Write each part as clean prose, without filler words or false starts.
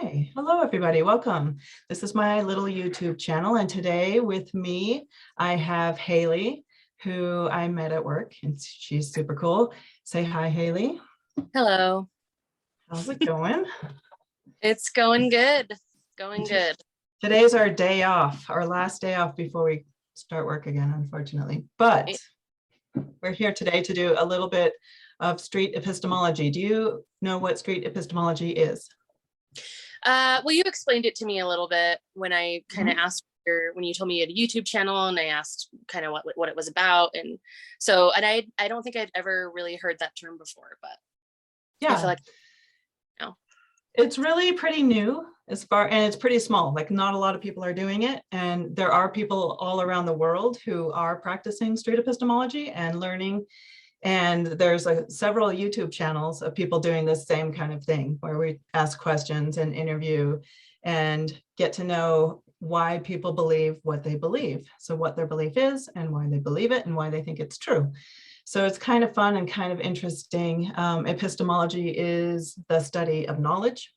Okay, hello everybody, welcome. This is my little YouTube channel, and today with me I have Hayley, who I met at work, and she's super cool. Say hi, Hayley. Hello. How's it going? It's going good. Going good. Today's our day off, our last day off before we start work again, unfortunately. But we're here today to do a little bit of street epistemology. Do you know what street epistemology is? Well, you explained it to me a little bit when I kind of asked when you told me you had a YouTube channel, and I asked kind of what it was about. And so, and I don't think I'd ever really heard that term before, but yeah, I feel like no. It's really pretty new and it's pretty small. Like, not a lot of people are doing it. And there are people all around the world who are practicing street epistemology and learning. And there's several YouTube channels of people doing this same kind of thing, where we ask questions and interview and get to know why people believe what they believe. So what their belief is and why they believe it and why they think it's true. So it's kind of fun and kind of interesting. Epistemology is the study of knowledge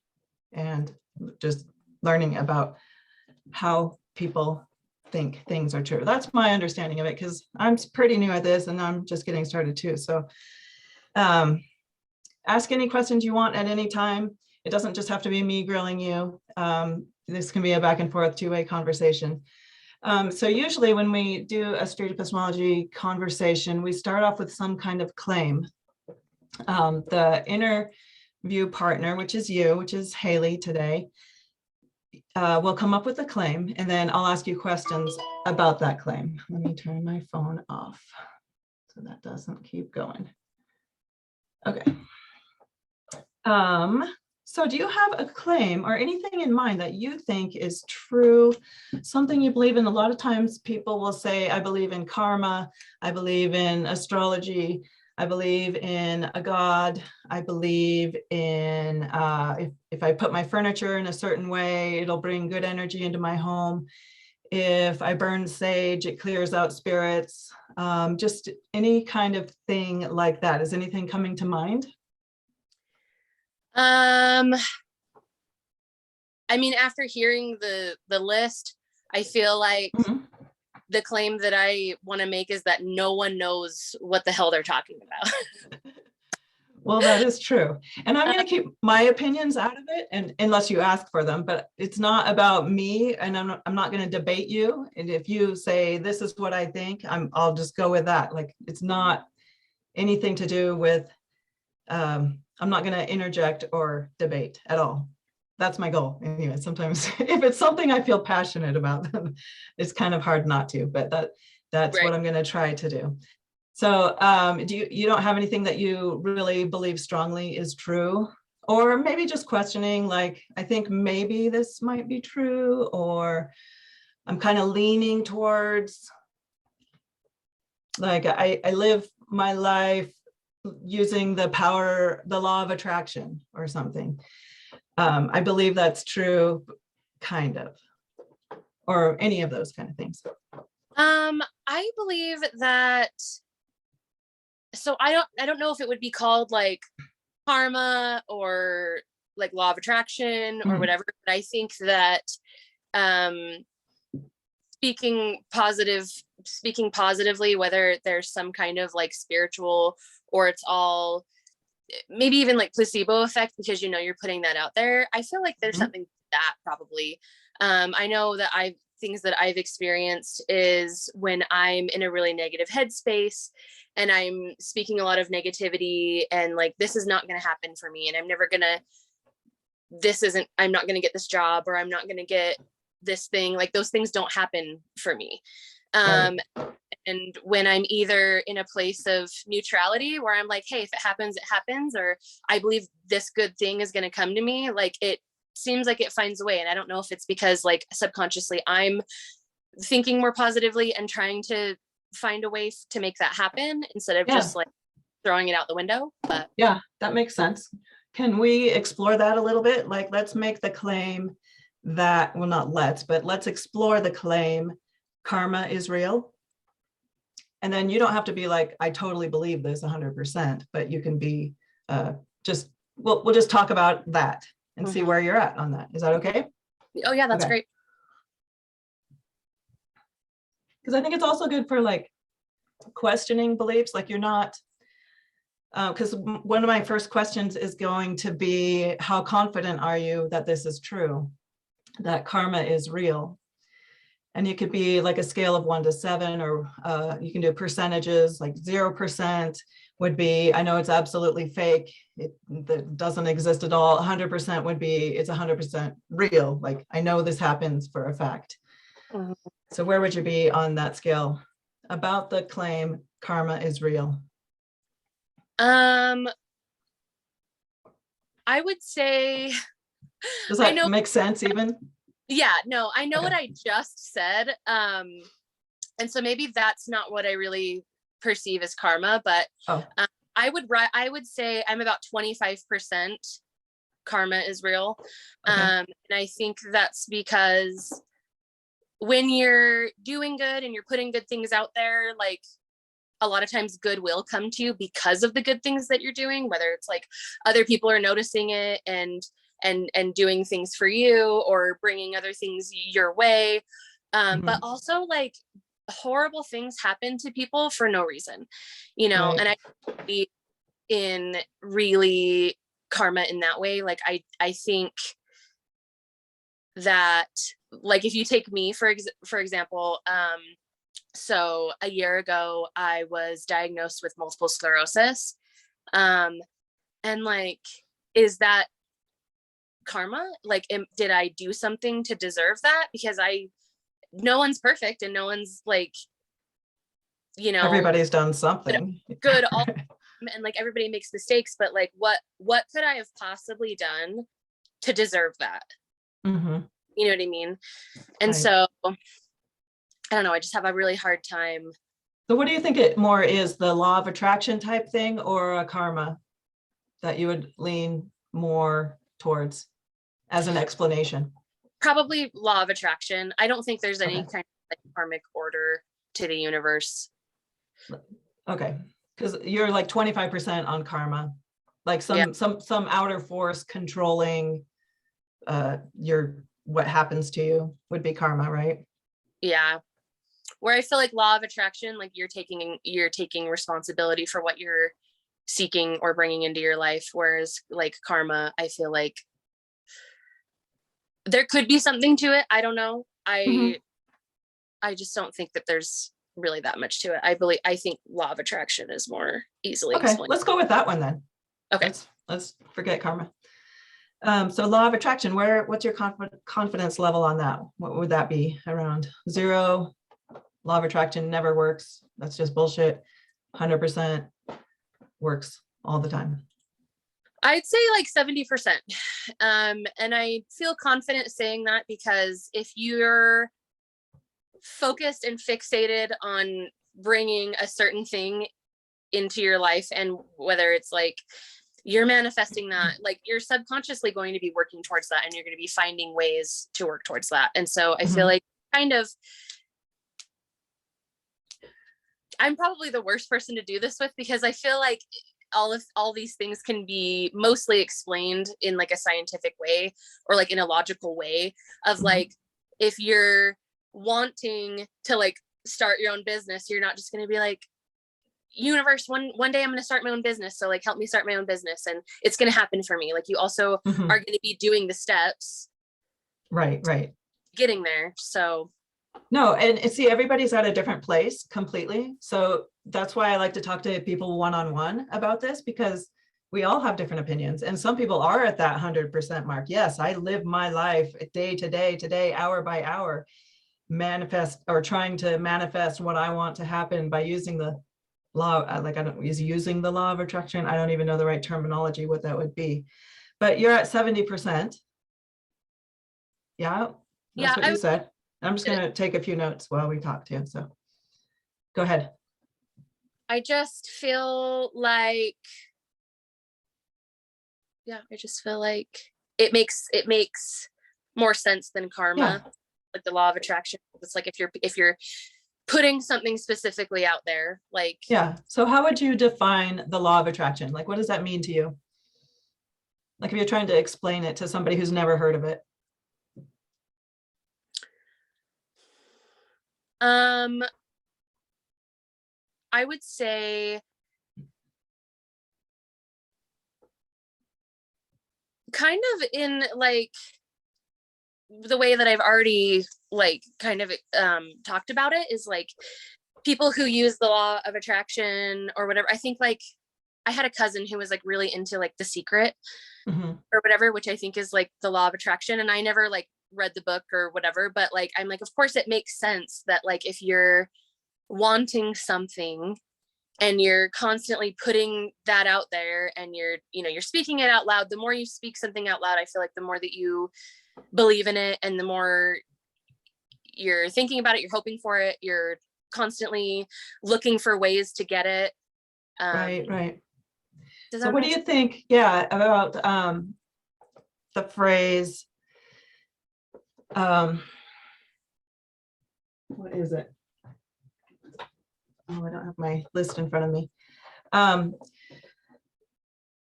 and just learning about how people think things are true. That's my understanding of it, because I'm pretty new at this and I'm just getting started too. So ask any questions you want at any time. It doesn't just have to be me grilling you. This can be a back and forth two-way conversation. So usually when we do a street epistemology conversation, we start off with some kind of claim. The interview partner, which is you, which is Hayley today, will come up with a claim, and then I'll ask you questions about that claim. Let me turn my phone off so that doesn't keep going. Okay. So do you have a claim or anything in mind that you think is true, something you believe in? A lot of times people will say, I believe in karma, I believe in astrology, I believe in a God, I believe in if I put my furniture in a certain way, it'll bring good energy into my home. If I burn sage, it clears out spirits. Just any kind of thing like that. Is anything coming to mind? I mean, after hearing the list, I feel like the claim that I want to make is that no one knows what the hell they're talking about. Well, that is true. And I'm going to keep my opinions out of it, and unless you ask for them, but it's not about me, and I'm not going to debate you. And if you say, this is what I think, I'll just go with that. Like, it's not anything to do with, I'm not going to interject or debate at all. That's my goal. Anyway, sometimes if it's something I feel passionate about, it's kind of hard not to, but that's right. What I'm going to try to do. So you don't have anything that you really believe strongly is true? Or maybe just questioning, like, I think maybe this might be true, or I'm kind of leaning towards, like, I live my life using the law of attraction or something. I believe that's true, kind of, or any of those kind of things. I believe that, so I don't know if it would be called like karma or like law of attraction or whatever, but I think that speaking positively, whether there's some kind of like spiritual, or it's all maybe even like placebo effect, because you're putting that out there. I feel like there's something to that probably. I know that things that I've experienced is when I'm in a really negative headspace and I'm speaking a lot of negativity and like, this is not going to happen for me, and I'm not going to get this job, or I'm not going to get this thing. Like, those things don't happen for me. Right. And when I'm either in a place of neutrality where I'm like, hey, if it happens, it happens, or I believe this good thing is going to come to me, like, it seems like it finds a way. And I don't know if it's because like subconsciously I'm thinking more positively and trying to find a way to make that happen instead of just like throwing it out the window. But yeah, that makes sense. Can we explore that a little bit? Like, let's make the claim that, well, not but let's explore the claim karma is real. And then you don't have to be like, I totally believe this 100%, but you can be we'll just talk about that. and see where you're at on that. Is that okay? Oh yeah, that's great. Because I think it's also good for like questioning beliefs, like you're not, because one of my first questions is going to be, how confident are you that this is true, that karma is real? And it could be like a scale of 1 to 7, or you can do percentages, like 0% would be, I know it's absolutely fake, that doesn't exist at all. 100% would be, it's 100% real. Like, I know this happens for a fact. So where would you be on that scale about the claim karma is real? I would say, does that make sense even? Yeah, no, I know what I just said. And so maybe that's not what I really perceive as karma, but I would say I'm about 25% karma is real. And I think that's because when you're doing good and you're putting good things out there, like a lot of times good will come to you because of the good things that you're doing, whether it's like other people are noticing it and doing things for you or bringing other things your way. But also like horrible things happen to people for no reason, you know, and I be in really karma in that way. Like, I think that, like, if you take me, for example, so a year ago, I was diagnosed with multiple sclerosis. And like, is that karma? Like, did I do something to deserve that? Because no one's perfect and no one's like, you know, everybody's done something good all and like everybody makes mistakes, but like what could I have possibly done to deserve that? You know what I mean? And so I don't know, I just have a really hard time. So what do you think it more is, the law of attraction type thing or a karma that you would lean more towards as an explanation? Probably law of attraction. I don't think there's any kind of like karmic order to the universe. Okay, because you're like 25% on karma, like some outer force controlling what happens to you would be karma, right? Yeah. Where I feel like law of attraction, like you're taking responsibility for what you're seeking or bringing into your life, whereas like karma, I feel like there could be something to it. I don't know. I just don't think that there's really that much to it. I think law of attraction is more easily explained. Let's go with that one then. Okay. Let's forget karma. So law of attraction, what's your confidence level on that? What would that be? Around 0? Law of attraction never works. That's just bullshit. 100% works all the time. I'd say like 70%. And I feel confident saying that because if you're focused and fixated on bringing a certain thing into your life, and whether it's like you're manifesting that, like you're subconsciously going to be working towards that and you're going to be finding ways to work towards that. And so I feel like kind of, I'm probably the worst person to do this with because I feel like all these things can be mostly explained in like a scientific way or like in a logical way of like, if you're wanting to like start your own business, you're not just going to be like, universe, one day I'm going to start my own business, so like help me start my own business and it's going to happen for me. Like you also are going to be doing the steps, right, getting there. So no, and see, everybody's at a different place completely, so that's why I like to talk to people one-on-one about this, because we all have different opinions, and some people are at that 100% mark. Yes, I live my life day to day, today, hour by hour, manifest or trying to manifest what I want to happen by using the law, like using the law of attraction. I don't even know the right terminology, what that would be, but you're at 70%. Yeah, that's what you said. I'm just going to take a few notes while we talk to you. So go ahead. I just feel like, I just feel like it makes more sense than karma. Like the law of attraction. It's like if you're putting something specifically out there, like. Yeah. So how would you define the law of attraction? Like, what does that mean to you? Like if you're trying to explain it to somebody who's never heard of it. I would say kind of in like the way that I've already like kind of talked about it is like people who use the law of attraction or whatever. I think like I had a cousin who was like really into like The Secret or whatever, which I think is like the law of attraction. And I never like read the book or whatever, but like I'm like, of course it makes sense that like if you're wanting something and you're constantly putting that out there and you're, you know, you're speaking it out loud, the more you speak something out loud, I feel like the more that you believe in it and the more you're thinking about it, you're hoping for it, you're constantly looking for ways to get it. Right. Does So that what do make you think, yeah, about the phrase, what is it? Oh, I don't have my list in front of me.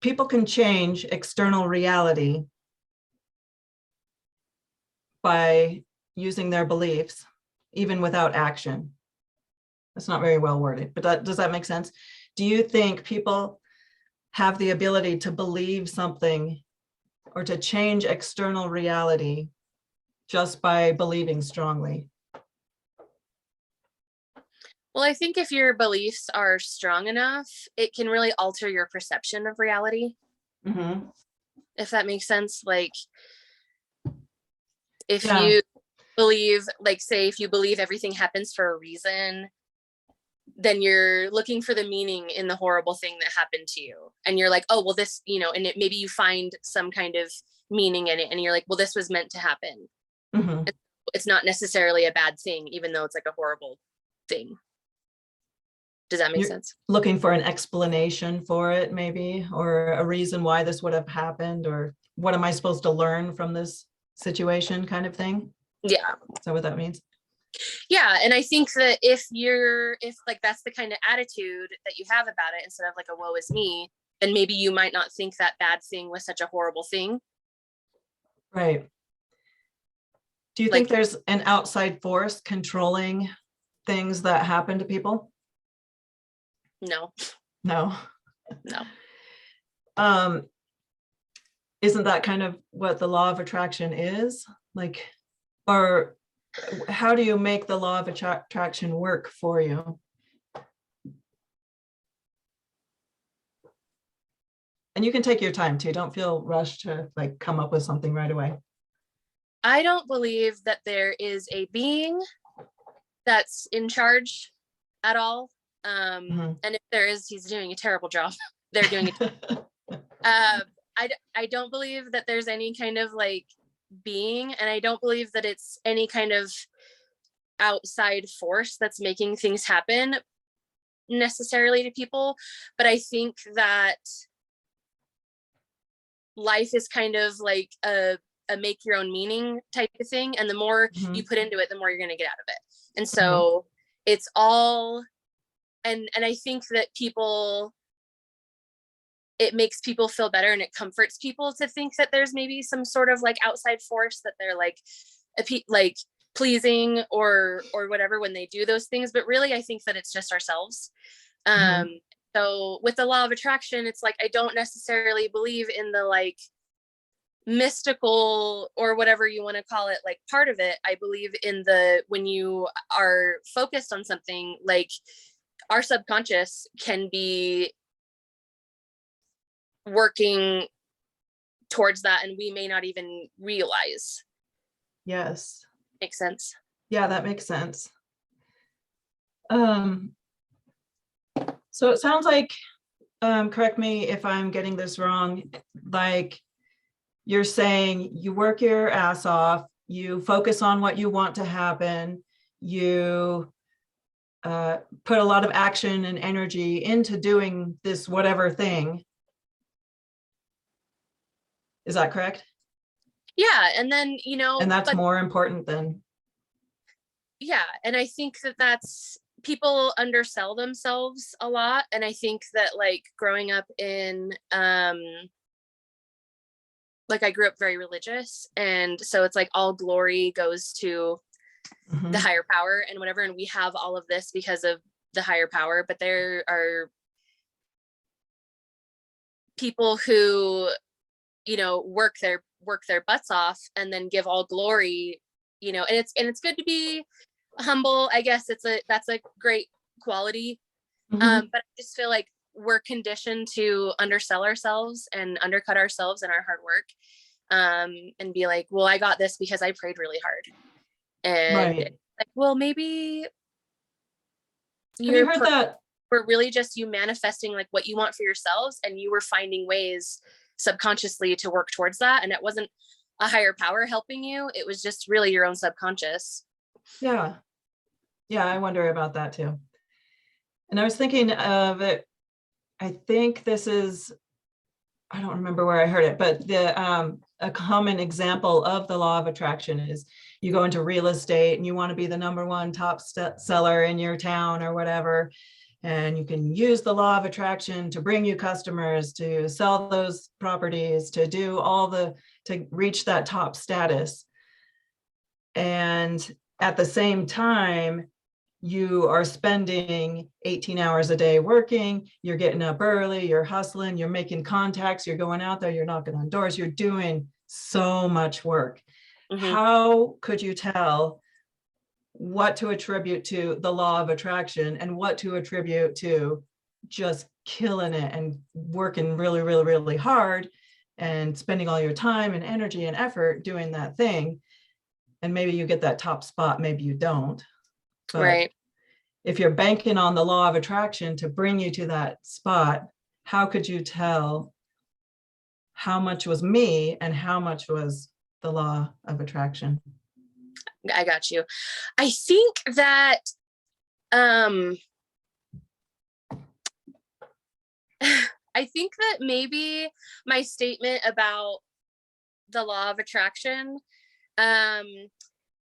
People can change external reality by using their beliefs, even without action. That's not very well worded, but does that make sense? Do you think people have the ability to believe something or to change external reality just by believing strongly? Well, I think if your beliefs are strong enough, it can really alter your perception of reality. If that makes sense. Like if you believe, like say, if you believe everything happens for a reason, then you're looking for the meaning in the horrible thing that happened to you. And you're like, oh, well, this, you know, and maybe you find some kind of meaning in it. And you're like, well, this was meant to happen. It's not necessarily a bad thing, even though it's like a horrible thing. Does that make sense? Looking for an explanation for it, maybe, or a reason why this would have happened, or what am I supposed to learn from this situation kind of thing? Yeah. Is that what that means? Yeah. And I think that if like that's the kind of attitude that you have about it, instead of like a woe is me, then maybe you might not think that bad thing was such a horrible thing. Right. Do you think there's an outside force controlling things that happen to people? No. Isn't that kind of what the law of attraction is? Like, or how do you make the law of attraction work for you? And you can take your time too. Don't feel rushed to like come up with something right away. I don't believe that there is a being that's in charge at all. And if there is, he's doing a terrible job. They're doing it. I don't believe that there's any kind of like being, and I don't believe that it's any kind of outside force that's making things happen necessarily to people. But I think that life is kind of like a make your own meaning type of thing. And the more you put into it, the more you're going to get out of it. And so it's all, and I think that it makes people feel better, and it comforts people to think that there's maybe some sort of like outside force that they're like pleasing or whatever when they do those things. But really, I think that it's just ourselves. So with the law of attraction, it's like, I don't necessarily believe in the like mystical or whatever you want to call it, like part of it. I believe in the, when you are focused on something, like our subconscious can be working towards that, and we may not even realize. Yes. Makes sense. Yeah, that makes sense. So it sounds like, correct me if I'm getting this wrong, like you're saying you work your ass off, you focus on what you want to happen, you put a lot of action and energy into doing this whatever thing. Is that correct? Yeah. And then, you know, and that's more important than. Yeah. And I think that that's, people undersell themselves a lot. And I think that like growing up in like I grew up very religious, and so it's like all glory goes to the higher power and whatever, and we have all of this because of the higher power. But there are people who, you know, work their butts off and then give all glory, you know, and it's good to be humble. I guess that's a great quality. But I just feel like we're conditioned to undersell ourselves and undercut ourselves in our hard work, and be like, well, I got this because I prayed really hard. And Right. like, well, maybe Have you heard that? were really just you manifesting like what you want for yourselves, and you were finding ways subconsciously to work towards that, and it wasn't a higher power helping you, it was just really your own subconscious. Yeah. Yeah, I wonder about that too. And I was thinking of it, I think this is, I don't remember where I heard it, but a common example of the law of attraction is you go into real estate and you want to be the number one top seller in your town or whatever. And you can use the law of attraction to bring you customers, to sell those properties, to do to reach that top status. And at the same time, you are spending 18 hours a day working, you're getting up early, you're hustling, you're making contacts, you're going out there, you're knocking on doors, you're doing so much work. How could you tell what to attribute to the law of attraction and what to attribute to just killing it and working really, really, really hard and spending all your time and energy and effort doing that thing? And maybe you get that top spot, maybe you don't. But Right. if you're banking on the law of attraction to bring you to that spot, how could you tell how much was me and how much was the law of attraction? I got you. I think that I think that maybe my statement about the law of attraction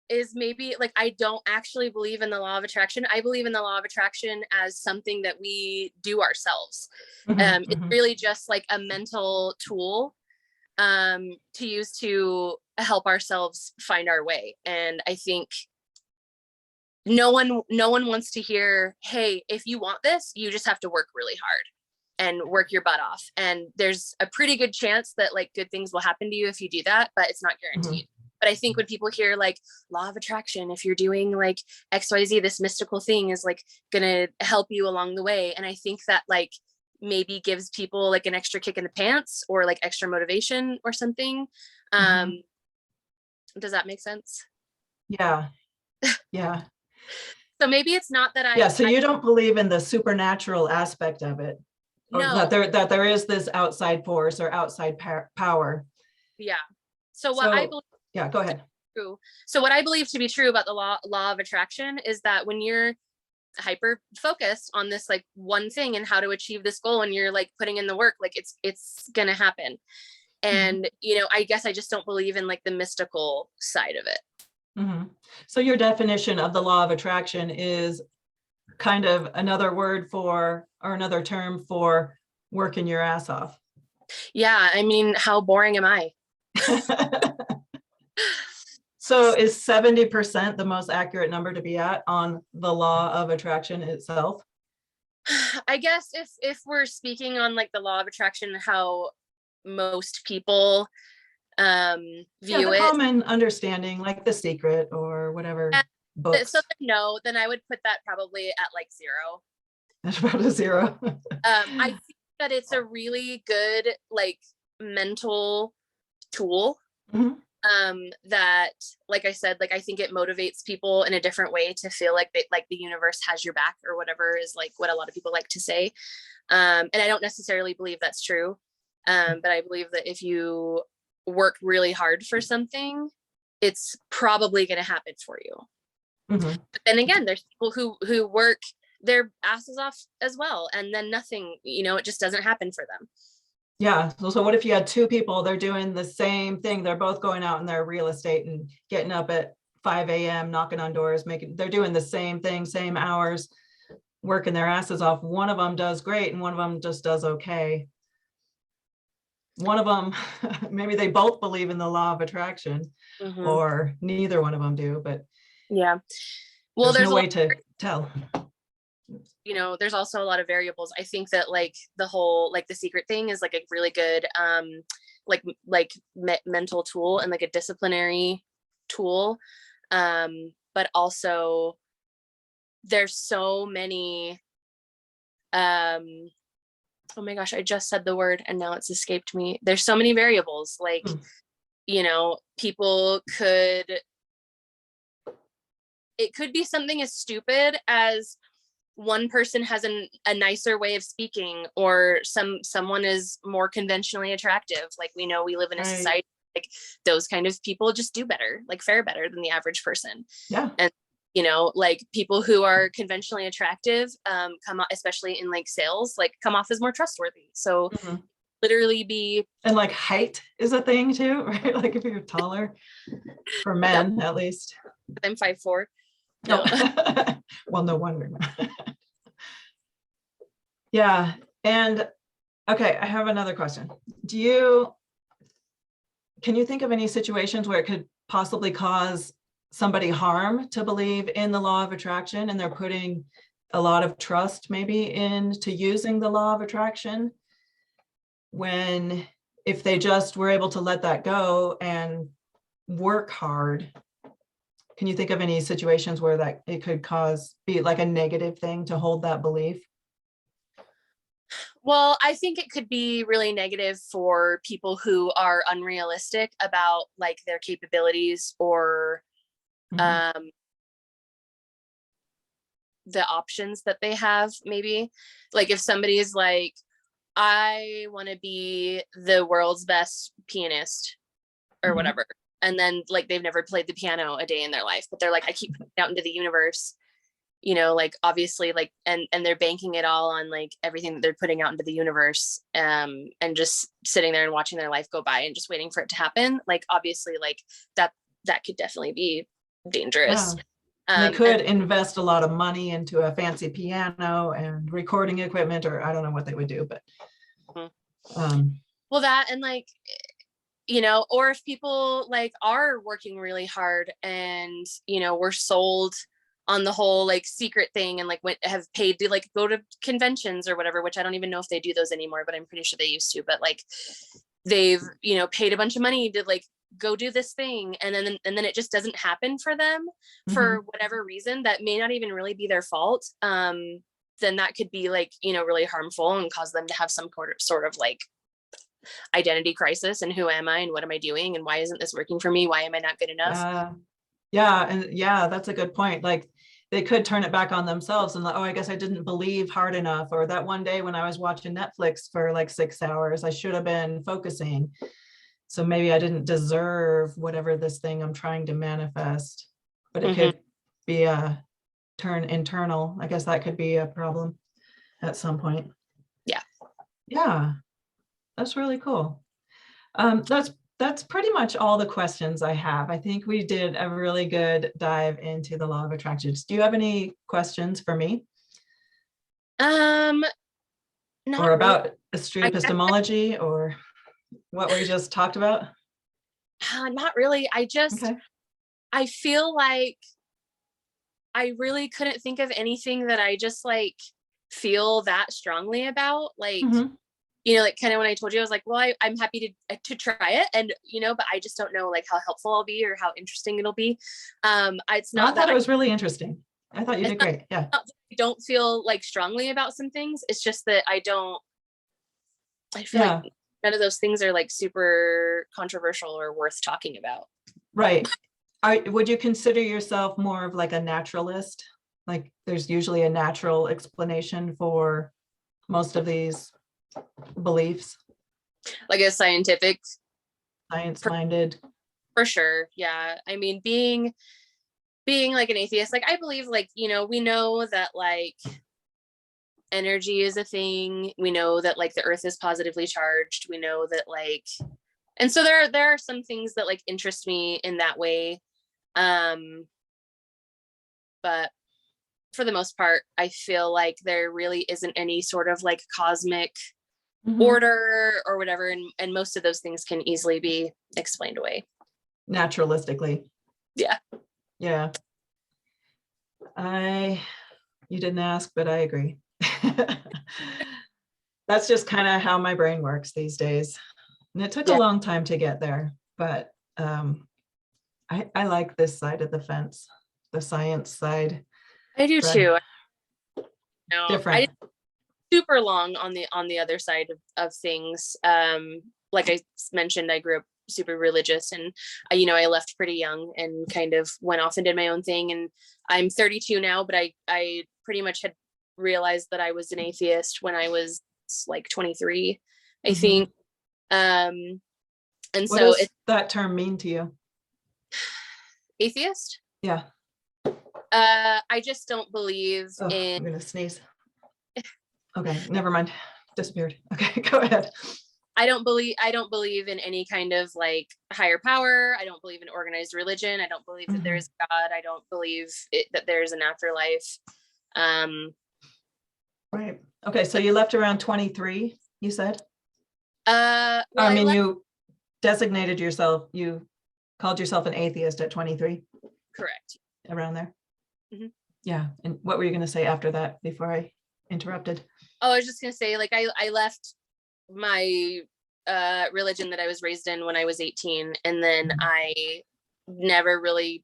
is maybe like, I don't actually believe in the law of attraction. I believe in the law of attraction as something that we do ourselves. It's really just like a mental tool to use to help ourselves find our way. And I think no one wants to hear, hey, if you want this, you just have to work really hard and work your butt off. And there's a pretty good chance that like good things will happen to you if you do that, but it's not guaranteed. But I think when people hear like law of attraction, if you're doing like XYZ, this mystical thing is like gonna help you along the way. And I think that like maybe gives people like an extra kick in the pants or like extra motivation or something. Does that make sense? Yeah. Yeah. So maybe it's not that Yeah. So you don't believe in the supernatural aspect of it, or no. that there is this outside force or outside power. Yeah. So what I believe. Yeah, go ahead. True. So what I believe to be true about the law of attraction is that when you're hyper focused on this like one thing and how to achieve this goal, and you're like putting in the work, like it's gonna happen. And you know, I guess I just don't believe in like the mystical side of it. So your definition of the law of attraction is kind of another word for, or another term for, working your ass off. Yeah, I mean, how boring am I? So is 70% the most accurate number to be at on the law of attraction itself? I guess if we're speaking on like the law of attraction, how most people view the it, common understanding, like The Secret or whatever books. So no, then I would put that probably at like 0. That's about a 0. I think that it's a really good like mental tool. That, like I said, like I think it motivates people in a different way to feel like like the universe has your back, or whatever is like what a lot of people like to say. And I don't necessarily believe that's true. But I believe that if you work really hard for something, it's probably going to happen for you. But then again, there's people who work their asses off as well, and then nothing, you know, it just doesn't happen for them. Yeah. So what if you had two people, they're doing the same thing. They're both going out in their real estate and getting up at 5 a.m., knocking on doors, they're doing the same thing, same hours, working their asses off. One of them does great and one of them just does okay. one of them, maybe they both believe in the law of attraction, or neither one of them do, but yeah. Well, there's no way to tell. You know, there's also a lot of variables. I think that like the whole, like the secret thing is like a really good mental tool and like a disciplinary tool. But also there's so many, oh my gosh, I just said the word and now it's escaped me. There's so many variables. Like, you know, it could be something as stupid as one person has a nicer way of speaking, or someone is more conventionally attractive. Like, we know we live in a society, like those kind of people just do better, like fare better than the average person. Yeah. And, you know, like people who are conventionally attractive, come, especially in like sales, like come off as more trustworthy. So literally be. And like height is a thing too, right? Like if you're taller, for men at least. I'm 5'4". No. Well, no wonder. Yeah. And okay, I have another question. Can you think of any situations where it could possibly cause somebody harm to believe in the law of attraction, and they're putting a lot of trust maybe into using the law of attraction, when if they just were able to let that go and work hard? Can you think of any situations where that it could be like a negative thing to hold that belief? Well, I think it could be really negative for people who are unrealistic about like their capabilities or the options that they have. Maybe like if somebody is like, I want to be the world's best pianist or whatever, and then like they've never played the piano a day in their life, but they're like, I keep putting it out into the universe, you know, like obviously like, and they're banking it all on like everything that they're putting out into the universe, and just sitting there and watching their life go by and just waiting for it to happen. Like obviously like that could definitely be dangerous. They could invest a lot of money into a fancy piano and recording equipment, or I don't know what they would do, but well, that, and like, you know, or if people like are working really hard and, you know, we're sold on the whole like secret thing, and like have paid to like go to conventions or whatever, which I don't even know if they do those anymore, but I'm pretty sure they used to. But like they've, you know, paid a bunch of money to like go do this thing, and then it just doesn't happen for them for whatever reason that may not even really be their fault. Then that could be like, you know, really harmful and cause them to have some sort of like identity crisis, and who am I and what am I doing and why isn't this working for me? Why am I not good enough? Yeah, that's a good point. Like they could turn it back on themselves and like, oh, I guess I didn't believe hard enough, or that one day when I was watching Netflix for like 6 hours, I should have been focusing. So maybe I didn't deserve whatever this thing I'm trying to manifest. But it could be a turn internal. I guess that could be a problem at some point. Yeah, that's really cool. That's pretty much all the questions I have. I think we did a really good dive into the law of attraction. Do you have any questions for me? Not or about street epistemology, or what we just talked about? Not really. I feel like I really couldn't think of anything that I just like feel that strongly about. Like, you know, like kind of when I told you, I was like, well, I'm happy to try it, and you know, but I just don't know like how helpful I'll be or how interesting it'll be. It's not that it was really interesting. I thought you did great. Yeah. I don't feel like strongly about some things. It's just that I feel like none of those things are like super controversial or worth talking about. Right. Would you consider yourself more of like a naturalist? Like there's usually a natural explanation for most of these beliefs. Like a scientific, science-minded. For sure. Yeah. I mean, being like an atheist, like I believe like, you know, we know that like energy is a thing. We know that like the earth is positively charged. We know that like, and so there are some things that like interest me in that way. But for the most part, I feel like there really isn't any sort of like cosmic order or whatever. And most of those things can easily be explained away. Naturalistically. Yeah. Yeah. You didn't ask, but I agree. That's just kind of how my brain works these days. And it took a long time to get there, but I like this side of the fence, the science side. I do too. No, Different. I super long on the other side of things. Like I mentioned, I grew up super religious, and I left pretty young and kind of went off and did my own thing. And I'm 32 now, but I pretty much had realized that I was an atheist when I was like 23, I think. And what so does that term mean to you? Atheist? Yeah. I just don't believe in. I'm gonna sneeze. Okay, never mind. Disappeared. Okay, go ahead. I don't believe in any kind of like higher power. I don't believe in organized religion. I don't believe that there is God. I don't believe that there's an afterlife. Right. Okay, so you left around 23, you said? Well, you designated yourself, you called yourself an atheist at 23? Correct. Around there? Yeah. And what were you going to say after that before I interrupted? Oh, I was just going to say, like, I left my religion that I was raised in when I was 18. And then I never really,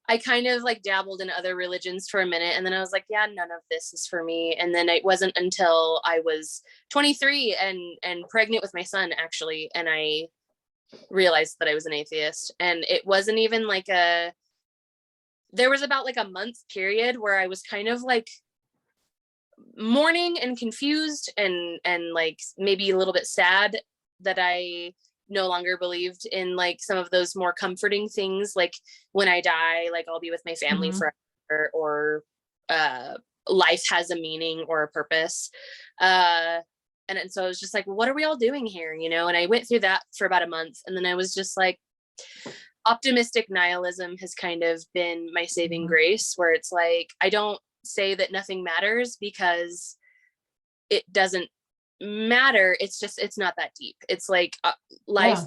I kind of like dabbled in other religions for a minute. And then I was like, yeah, none of this is for me. And then it wasn't until I was 23 and pregnant with my son, actually. And I realized that I was an atheist. And it wasn't even like there was about like a month period where I was kind of like mourning and confused and like maybe a little bit sad that I no longer believed in like some of those more comforting things, like when I die, like I'll be with my family forever, or life has a meaning or a purpose. And so I was just like, what are we all doing here? And I went through that for about a month, and then I was just like, optimistic nihilism has kind of been my saving grace, where it's like, I don't say that nothing matters because it doesn't matter. It's just, it's not that deep. It's like life,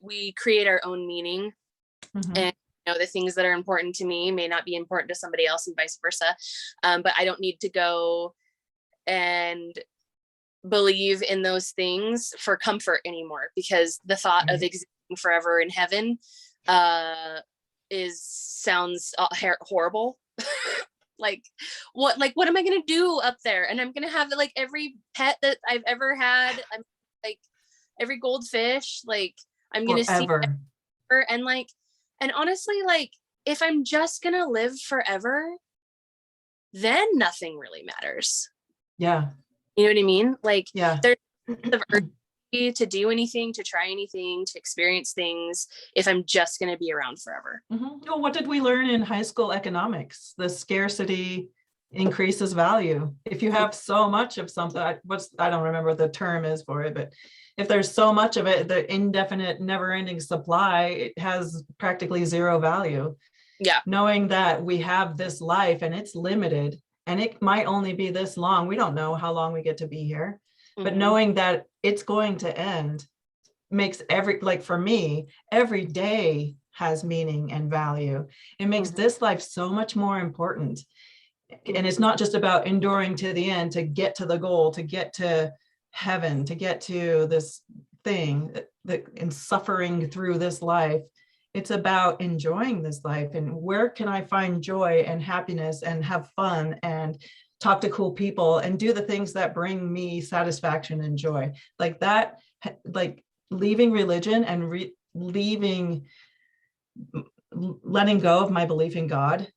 we create our own meaning, and the things that are important to me may not be important to somebody else, and vice versa. But I don't need to go and believe in those things for comfort anymore, because the thought of existing forever in heaven sounds horrible. Like what am I gonna do up there? And I'm gonna have like every pet that I've ever had. I'm like every goldfish, like I'm gonna see forever. And honestly, like if I'm just gonna live forever, then nothing really matters. Yeah. You know what I mean? Like there's the urgency to do anything, to try anything, to experience things, if I'm just going to be around forever. Well, what did we learn in high school economics? The scarcity increases value. If you have so much of something, I don't remember what the term is for it, but if there's so much of it, the indefinite, never-ending supply, it has practically zero value. Yeah. Knowing that we have this life and it's limited, and it might only be this long. We don't know how long we get to be here. But knowing that it's going to end makes for me, every day has meaning and value. It makes this life so much more important. And it's not just about enduring to the end, to get to the goal, to get to heaven, to get to this thing and suffering through this life. It's about enjoying this life, and where can I find joy and happiness and have fun and talk to cool people and do the things that bring me satisfaction and joy. Like that, like leaving religion and letting go of my belief in God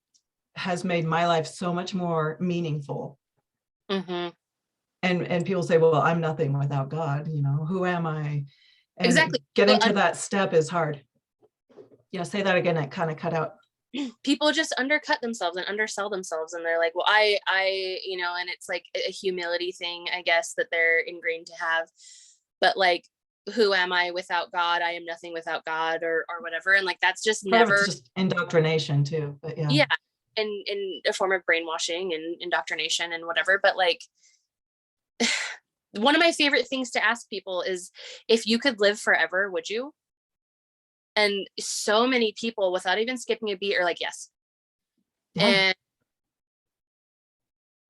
has made my life so much more meaningful. And people say, well, I'm nothing without God, who am I? And exactly. Getting to that step is hard. Yeah, say that again. It kind of cut out. People just undercut themselves and undersell themselves, and they're like, well, I and it's like a humility thing, I guess, that they're ingrained to have. But like, who am I without God? I am nothing without God, or whatever. And like, that's just never. It's just indoctrination too, but yeah. Yeah, and in a form of brainwashing and indoctrination and whatever. But like, one of my favorite things to ask people is, if you could live forever, would you? And so many people, without even skipping a beat, are like, yes. Yeah. And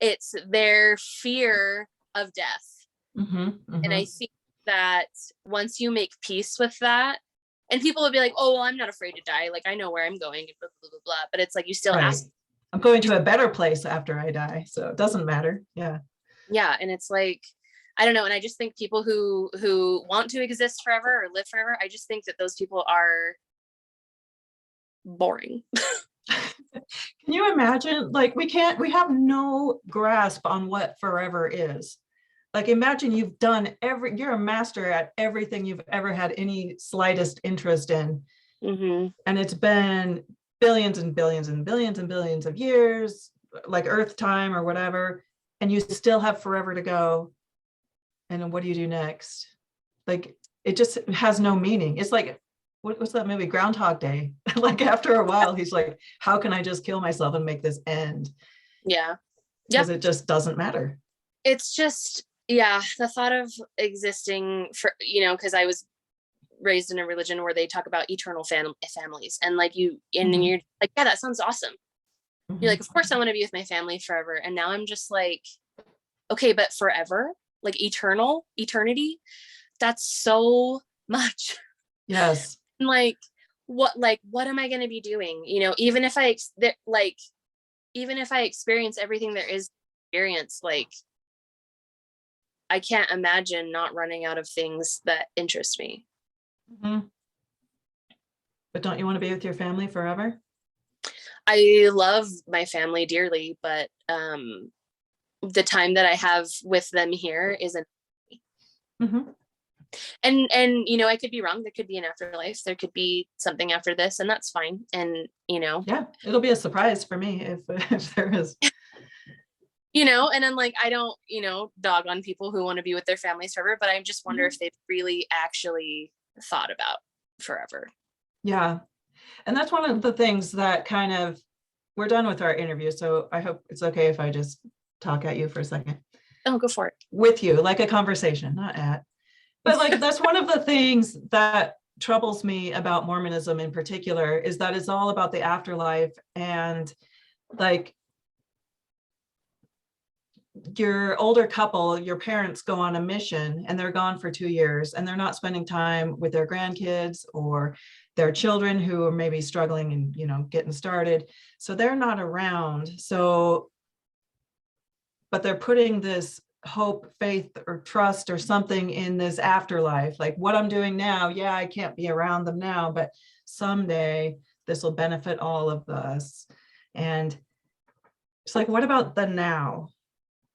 it's their fear of death. And I think that once you make peace with that, and people will be like, oh, well, I'm not afraid to die. Like, I know where I'm going, blah, blah, blah, blah. But it's like, you still ask. I'm going to a better place after I die, so it doesn't matter. Yeah. Yeah. And it's like, I don't know. And I just think people who want to exist forever or live forever, I just think that those people are boring. Can you imagine? Like, we have no grasp on what forever is. Like, imagine you're a master at everything you've ever had any slightest interest in. And it's been billions and billions and billions and billions of years, like Earth time or whatever, and you still have forever to go. And then what do you do next? Like, it just has no meaning. It's like, what's that movie, Groundhog Day? Like, after a while, he's like, how can I just kill myself and make this end? Yeah. Because it just doesn't matter. It's just, yeah, the thought of existing for, because I was raised in a religion where they talk about eternal families, and like and then you're like, yeah, that sounds awesome. You're like, of course I want to be with my family forever. And now I'm just like, okay, but forever, like eternity, that's so much. Yes. And like, what am I going to be doing? Even if I experience everything there is to experience, like, I can't imagine not running out of things that interest me. But don't you want to be with your family forever? I love my family dearly, but the time that I have with them here isn't. And I could be wrong. There could be an afterlife. There could be something after this, and that's fine. And yeah, it'll be a surprise for me if there is. And then, like, I don't dog on people who want to be with their families forever, but I just wonder if they've really actually thought about forever. Yeah. And that's one of the things that kind of, we're done with our interview, so I hope it's okay if I just talk at you for a second. Oh, go for it. With you, like a conversation, not at. But like, that's one of the things that troubles me about Mormonism in particular, is that it's all about the afterlife. And like, your older couple, your parents go on a mission and they're gone for 2 years, and they're not spending time with their grandkids or their children who are maybe struggling and getting started. So they're not around. So, but they're putting this hope, faith, or trust or something in this afterlife. Like, what I'm doing now, yeah, I can't be around them now, but someday this will benefit all of us. And it's like, what about the now?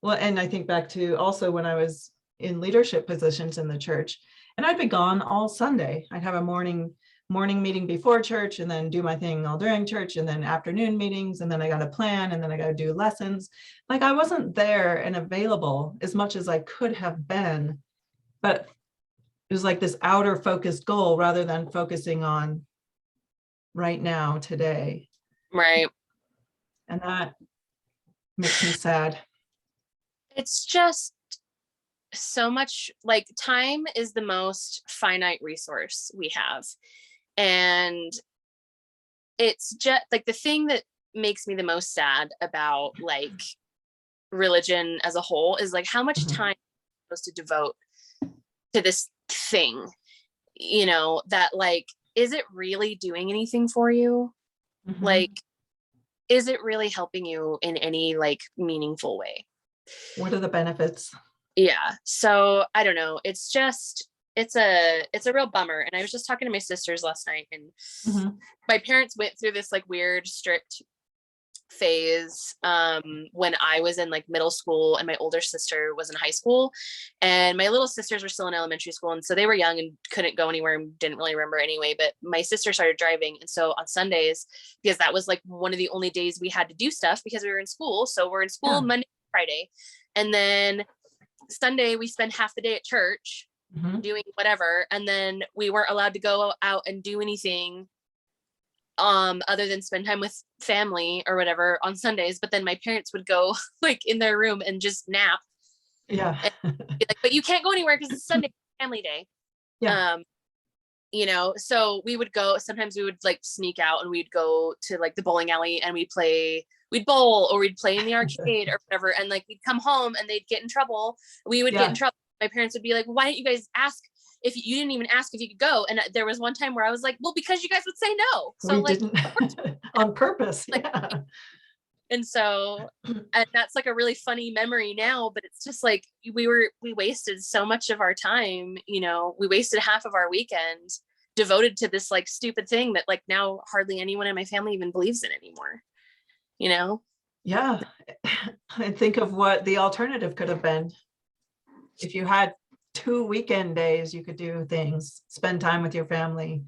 Well, and I think back to also when I was in leadership positions in the church, and I'd be gone all Sunday. I'd have a morning meeting before church, and then do my thing all during church, and then afternoon meetings, and then I got to plan, and then I got to do lessons. Like, I wasn't there and available as much as I could have been, but it was like this outer focused goal rather than focusing on right now, today. Right. And that makes me sad. It's just so much, like, time is the most finite resource we have. And it's just like, the thing that makes me the most sad about like religion as a whole is like how much time you're supposed to devote to this thing, that like, is it really doing anything for you? Like, is it really helping you in any like meaningful way? What are the benefits? Yeah. So I don't know. It's just, it's a real bummer. And I was just talking to my sisters last night, and my parents went through this like weird, strict phase when I was in like middle school and my older sister was in high school, and my little sisters were still in elementary school. And so they were young and couldn't go anywhere and didn't really remember anyway, but my sister started driving. And so on Sundays, because that was like one of the only days we had to do stuff because we were in school. So we're in school Monday, Friday. And then Sunday we spend half the day at church doing whatever. And then we weren't allowed to go out and do anything other than spend time with family or whatever on Sundays. But then my parents would go like in their room and just nap Yeah. And be like, but you can't go anywhere because it's Sunday, family day. Yeah. You know, so we would go, sometimes we would like sneak out and we'd go to like the bowling alley and we'd bowl or we'd play in the arcade or whatever. And like, we'd come home and they'd get in trouble. We would get in trouble. My parents would be like, why didn't you guys ask if you didn't even ask if you could go? And there was one time where I was like, well, because you guys would say no. So We like didn't on purpose. like, Yeah. and so, and that's like a really funny memory now, but it's just like, we wasted so much of our time, you know, we wasted half of our weekend devoted to this like stupid thing that like now hardly anyone in my family even believes in anymore, you know? Yeah. And think of what the alternative could have been. If you had 2 weekend days, you could do things, spend time with your family,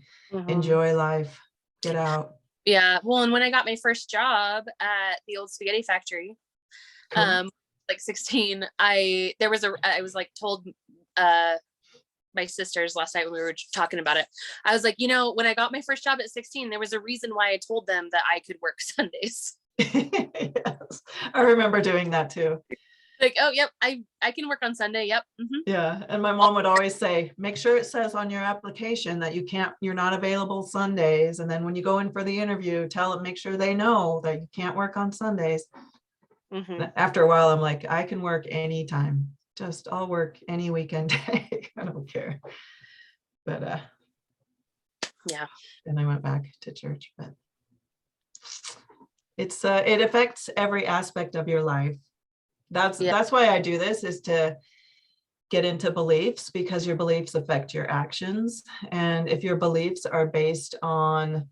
enjoy life, get out. Yeah. Well, and when I got my first job at the old spaghetti factory, Cool. like 16, I was like told, my sisters last night when we were talking about it, I was like, you know, when I got my first job at 16, there was a reason why I told them that I could work Sundays. Yes, I remember doing that too. Like, oh, yep, I can work on Sunday. Yep. Yeah. And my mom would always say, make sure it says on your application that you're not available Sundays. And then when you go in for the interview, make sure they know that you can't work on Sundays. After a while, I'm like, I can work anytime. I'll work any weekend day. I don't care. But yeah. Then I went back to church, but it affects every aspect of your life. That's why I do this, is to get into beliefs, because your beliefs affect your actions. And if your beliefs are based on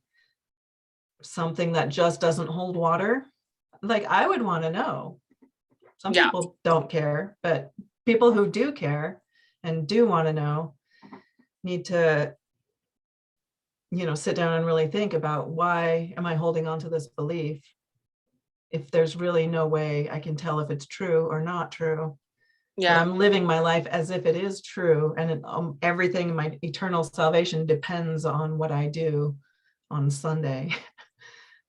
something that just doesn't hold water, like I would want to know. Some people don't care, but people who do care and do want to know need to, you know, sit down and really think about, why am I holding on to this belief if there's really no way I can tell if it's true or not true? But I'm living my life as if it is true, and everything, my eternal salvation depends on what I do on Sunday,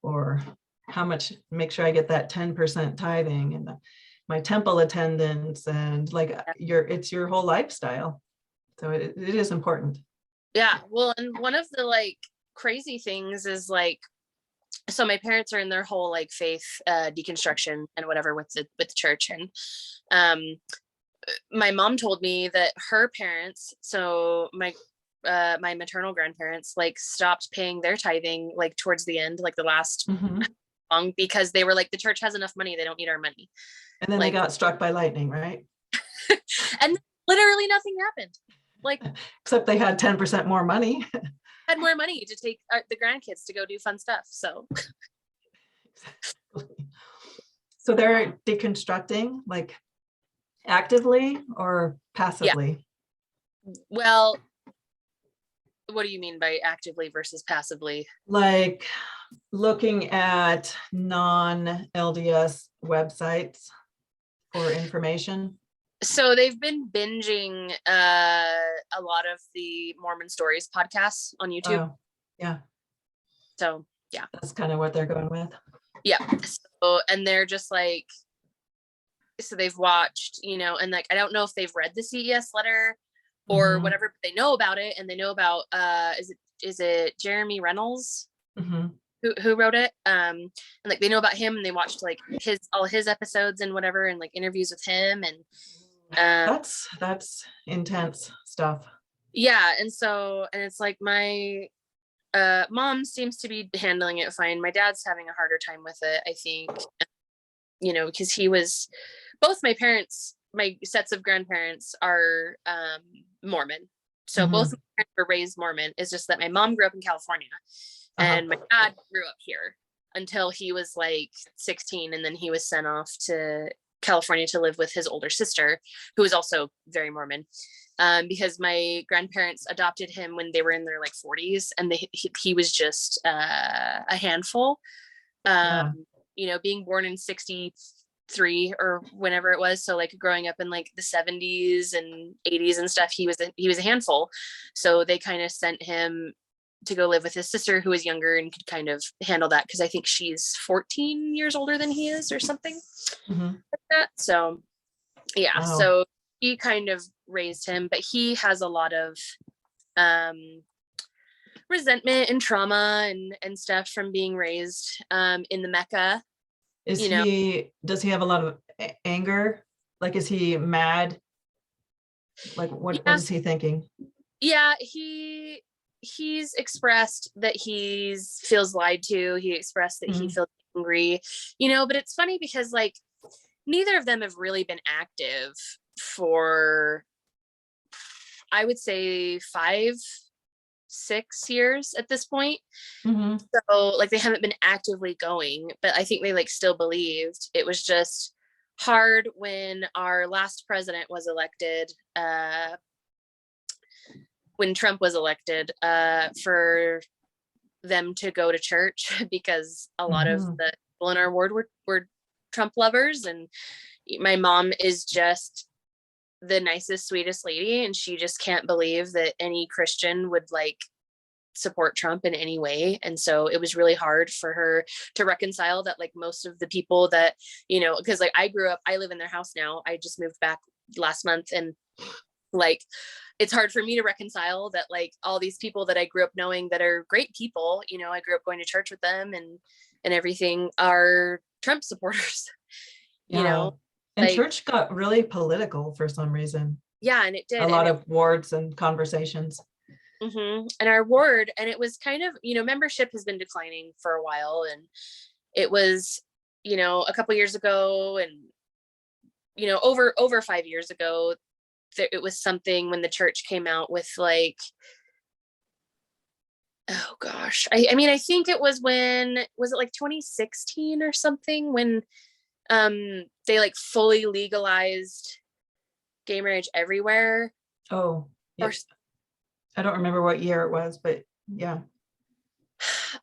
or how much, make sure I get that 10% tithing and my temple attendance, and like it's your whole lifestyle. So it is important. Yeah. Well, and one of the like crazy things is like, so my parents are in their whole like faith deconstruction and whatever with the church, and my mom told me that her parents, so my maternal grandparents, like stopped paying their tithing like towards the end, like the last long, because they were like, the church has enough money, they don't need our money. And then like, they got struck by lightning, right? And literally nothing happened. Like, except they had 10% more money. Had more money to take the grandkids to go do fun stuff. So so they're deconstructing like actively or passively? Well, what do you mean by actively versus passively? Like looking at non-LDS websites for information. So they've been binging a lot of the Mormon Stories podcasts on YouTube. Oh, yeah. So yeah, that's kind of what they're going with. Yeah. So, and they're just like, so they've watched, you know, and like, I don't know if they've read the CES letter or whatever, but they know about it, and they know about is it Jeremy Reynolds who wrote it, and like they know about him, and they watched like all his episodes and whatever, and like interviews with him, and that's intense stuff. Yeah. And so, and it's like my mom seems to be handling it fine. My dad's having a harder time with it, I think, you know, because both my parents, my sets of grandparents are Mormon. So both my parents were raised Mormon. It's just that my mom grew up in California and my dad grew up here until he was like 16. And then he was sent off to California to live with his older sister, who is also very Mormon, because my grandparents adopted him when they were in their like 40s, and he was just a handful. You know, being born in 63 or whenever it was, so like growing up in like the 70s and 80s and stuff, he was a handful. So they kind of sent him to go live with his sister, who was younger and could kind of handle that, because I think she's 14 years older than he is or something like that. So Yeah, Wow. so he kind of raised him, but he has a lot of resentment and trauma and stuff from being raised in the Mecca. Is You know, does he have a lot of anger? Like, is he mad? Like, what yeah, is he thinking? yeah, he's expressed that feels lied to. He expressed that he Mhm. feels angry, but it's funny because like neither of them have really been active for, I would say, 5-6 years at this point. Mhm. So like they haven't been actively going, but I think they like still believed. It was just hard when our last president was elected, when Trump was elected, for them to go to church because a lot of Mhm. the people in our ward were Trump lovers. And my mom is just the nicest, sweetest lady. And she just can't believe that any Christian would like support Trump in any way. And so it was really hard for her to reconcile that like most of the people that, because like I live in their house now. I just moved back last month, and like it's hard for me to reconcile that like all these people that I grew up knowing that are great people, I grew up going to church with them and everything, are Trump supporters. you Yeah. know And like church got really political for some reason. yeah, and it A did. And lot it of wards and conversations. and our ward, and it was kind of, membership has been declining for a while, and it was, a couple years ago, and over 5 years ago, it was something when the church came out with like, oh gosh, I mean, I think it was was it like 2016 or something, when they like fully legalized gay marriage everywhere. Oh, yeah. Or I don't remember what year it was, but yeah.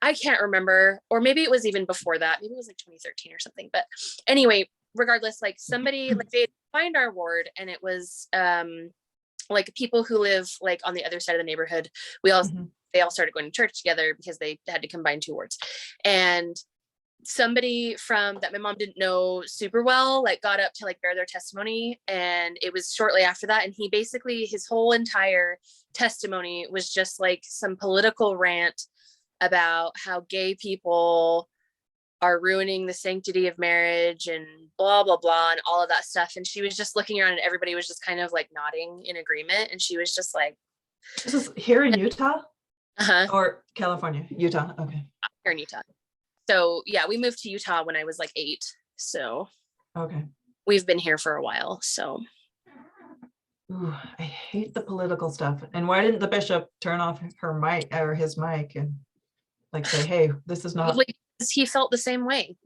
I can't remember, or maybe it was even before that. Maybe it was like 2013 or something. But anyway, regardless, like somebody, like they find our ward, and it was like people who live like on the other side of the neighborhood. Mhm. They all started going to church together because they had to combine two wards. And somebody from that my mom didn't know super well like got up to like bear their testimony, and it was shortly after that, and he basically, his whole entire testimony was just like some political rant about how gay people are ruining the sanctity of marriage and blah blah blah and all of that stuff. And she was just looking around, and everybody was just kind of like nodding in agreement, and she was just like, This is here in Utah uh-huh, or California? Utah. Okay. here in Utah. So yeah, we moved to Utah when I was like 8, so Okay. we've been here for a while. So Ooh, I hate the political stuff. And why didn't the bishop turn off her mic or his mic and like say, hey, this is not probably because he felt the same way.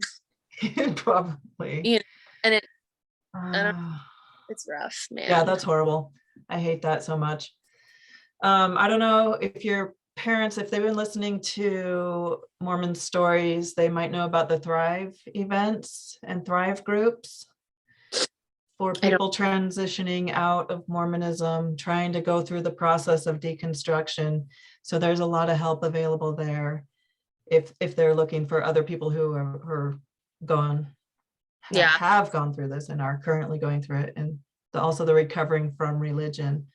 probably. you know and I don't, Uh, it's rough, yeah, man. that's horrible. I hate that so much. I don't know if your parents, if they've been listening to Mormon stories, they might know about the Thrive events and Thrive groups for I don't people transitioning out of Mormonism, trying to go through the process of deconstruction. So there's a lot of help available there if they're looking for other people who are gone, yeah, have gone through this and are currently going through it, and also the recovering from religion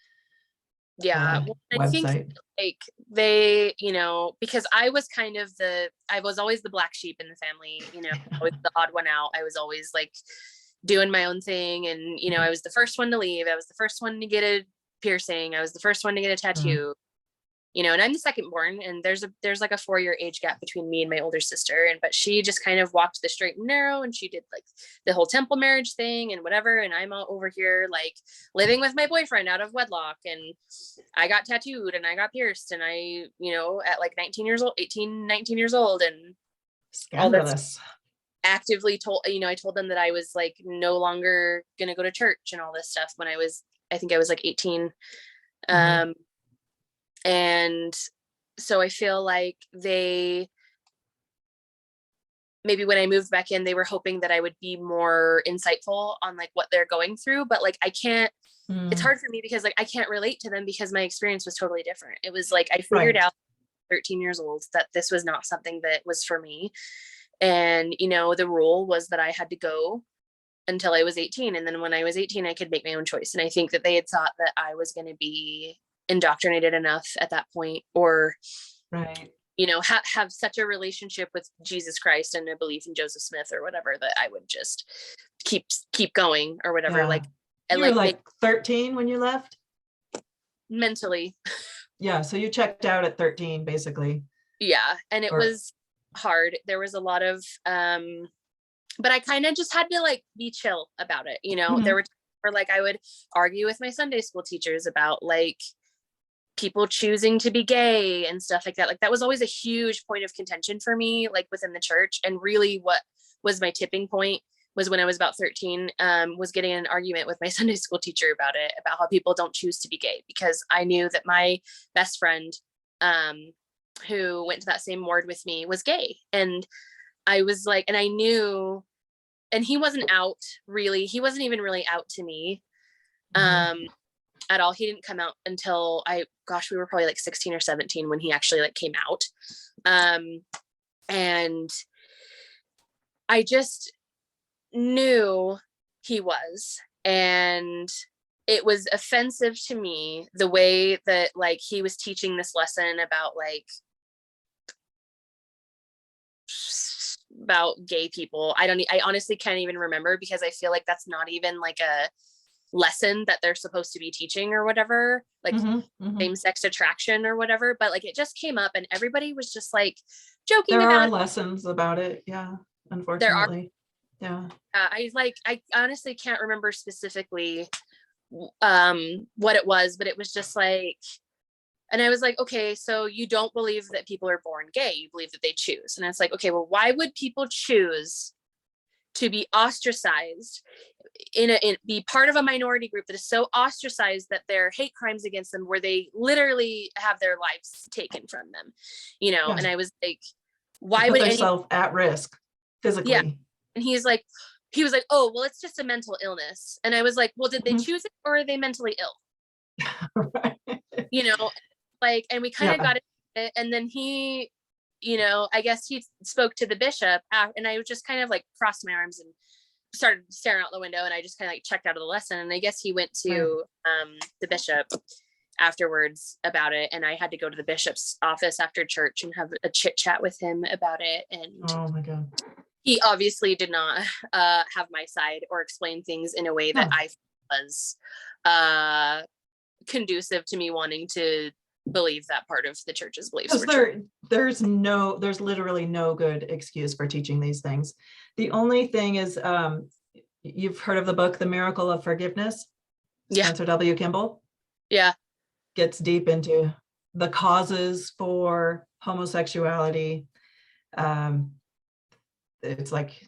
yeah. Well, I think website. like they, because I was always the black sheep in the family, always the odd one out. I was always like doing my own thing, and I was the first one to leave. I was the first one to get a piercing. I was the first one to get a Mm. tattoo. And I'm the second born, and there's like a 4-year age gap between me and my older sister. But she just kind of walked the straight and narrow, and she did like the whole temple marriage thing and whatever. And I'm all over here like living with my boyfriend out of wedlock. And I got tattooed and I got pierced, and I, at like 19 years old, 18, 19 years old, and all this Scandalous. actively told, I told them that I was like no longer going to go to church and all this stuff when I think I was like 18. Mhm. Um, and so I feel like maybe when I moved back in, they were hoping that I would be more insightful on like what they're going through, but like I can't, it's Mm. hard for me because like I can't relate to them because my experience was totally different. It was like I figured Right. out 13 years old that this was not something that was for me. And the rule was that I had to go until I was 18. And then when I was 18, I could make my own choice. And I think that they had thought that I was going to be indoctrinated enough at that point, or, Right. you know, have such a relationship with Jesus Christ and a belief in Joseph Smith or whatever, that I would just keep going or whatever. Yeah. Like, You and were like like make 13 when you left? mentally. Yeah, so you checked out at 13, basically. Yeah. And it Or was hard. There was a lot of, but I kind of just had to like be chill about it. You know, there Mhm. were times where like I would argue with my Sunday school teachers about like people choosing to be gay and stuff like that. Like that was always a huge point of contention for me, like within the church. And really what was my tipping point was when I was about 13, was getting in an argument with my Sunday school teacher about it, about how people don't choose to be gay, because I knew that my best friend, who went to that same ward with me, was gay. And I was like, and I knew, and he wasn't out really, he wasn't even really out to me. Mhm. At all. He didn't come out until we were probably like 16 or 17 when he actually like came out. And I just knew he was, and it was offensive to me the way that like he was teaching this lesson about like about gay people. I honestly can't even remember, because I feel like that's not even like a lesson that they're supposed to be teaching or whatever, like Mhm. Mhm. same-sex attraction or whatever. But like it just came up and everybody was just like joking There are about it. lessons about it. Yeah, There are, unfortunately. Yeah. I honestly can't remember specifically what it was, but it was just like, and I was like, okay, so you don't believe that people are born gay, you believe that they choose. And it's like, okay, well, why would people choose to be ostracized in be part of a minority group that is so ostracized that there are hate crimes against them, where they literally have their lives taken from them, you know? Yeah. And I was like, To why put would any, themselves at risk yeah. physically. And he was like, oh, well, it's just a mental illness. And I was like, well, did they Mhm. choose it, or are they mentally ill? Right. You know, like, and we kind of Yeah. got it. And then he, you know, I guess he spoke to the bishop, and I just kind of like crossed my arms and started staring out the window, and I just kind of like checked out of the lesson. And I guess he went Right. to the bishop afterwards about it, and I had to go to the bishop's office after church and have a chit chat with him about it. And Oh my God. he obviously did not have my side or explain things in a way that No. I was conducive to me wanting to believe that part of the church's beliefs Because were true. there's literally no good excuse for teaching these things. The only thing is, you've heard of the book, The Miracle of Forgiveness, Yeah. Spencer W. Kimball Yeah. gets deep into the causes for homosexuality. It's like,